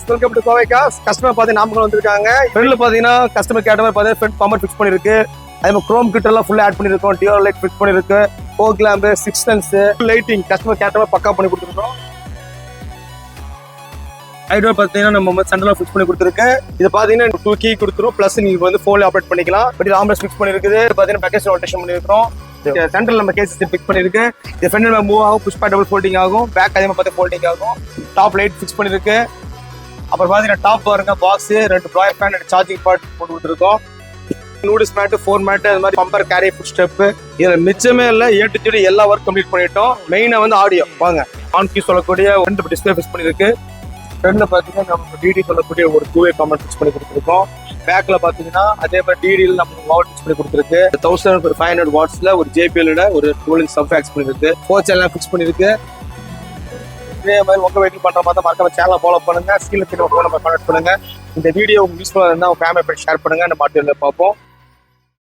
Welcome to Kovai cars. Customer பார்த்தீங்கன்னா நாமக்கல் வந்திருக்காங்க. ஃப்ரண்ட்ல பார்த்தீங்கன்னா கஸ்டமர் கேட்ட மாதிரி பார்த்தீங்கன்னா ஃப்ரண்ட் பம்பர் ஃபிக்ஸ் பண்ணிருக்கு. அதே மாதிரி குரோம் கிட்ட எல்லாம் ஃபுல்லா ஆட் பண்ணிருக்கோம். டியூர் லைட் ஃபிக்ஸ் பண்ணிருக்கு. ஃபோக் லேம்ப், சிக்ஸ்டன்ஸ், லைட்டிங் கஸ்டமர் கேட்ட மாதிரி பக்கா பண்ணி கொடுத்துருக்கோம். ஐடோர் பார்த்தீங்கன்னா நம்ம சென்டர்ல ஃபிக்ஸ் பண்ணி கொடுத்துருக்கு. இது பார்த்தீங்கன்னா 2 கீ கொடுத்துரும். ப்ளஸ் நீங்க வந்து ஃபோன்ல ஆப்ரேட் பண்ணிக்கலாம். பட் ஆம்பரேஜ் ஃபிக்ஸ் பண்ணிருக்குது. பார்த்தீங்கன்னா பேக்கேஜ் ரொட்டேஷன் பண்ணிருக்கோம். சென்டர்ல நம்ம கேஸ் ஃபிக்ஸ் பண்ணிருக்கு. இது ஃப்ரண்ட் மூவ் ஆகும், புஷ் பேக் டபுள் ஃபோல்டிங் ஆகும். பேக் அதே மாதிரி ஃபோல்டிங் ஆகும். டாப் லைட் ஃபிக்ஸ் பண்ணிருக்கு. அப்புறம் பார்த்தீங்கன்னா டாப் பாருங்க பாக்ஸ், 2 ப்ராயர் ஃபேன், 2 சார்ஜிங் பாட் போட்டு கொடுத்துருக்கோம். நூடில்ஸ் மேட், 4 மேட், அது மாதிரி பம்பர் கேரி ஃபுட் ஸ்டெப். இதுல மிச்சமே இல்லை, ஏட்டு எல்லா ஒர்க் கம்ப்ளீட் பண்ணிட்டோம். மெயினா வந்து ஆடியோ வாங்க ஆன் கீ சொல்லக்கூடிய 2 டிஸ்பிளே ஃபிக்ஸ் பண்ணிருக்கு. ஃப்ரண்ட்ல பாத்தீங்கன்னா நம்ம டிடி சொல்லக்கூடிய ஒரு 2-way காமன் ஃபிக்ஸ் பண்ணி கொடுத்துருக்கோம். பேக்ல பாத்தீங்கன்னா அதே மாதிரி டிடியில் நம்ம வாட் ஃபிக்ஸ் பண்ணி கொடுத்துருக்கு. 1500 வாட்ஸ்ல ஒரு JBL ஒரு 12-inch சப் ஃபிக்ஸ் பண்ணிருக்கு. 4 சேனல் ஃபிக்ஸ் பண்ணிருக்கு. இதே மாதிரி உங்க வெயிட்டிங் பண்ற மாதிரி மறக்காம சேனலை ஃபாலோ பண்ணுங்க. ஸ்கில் நம்ம கான்டாக்ட் பண்ணுங்க. இந்த வீடியோ உங்களுக்கு யூஸ்ஃபுல்லா இருந்தா உங்க ஃபேமிலி ஷேர் பண்ணுங்க. நம்ம மாட்டியில் பார்ப்போம்.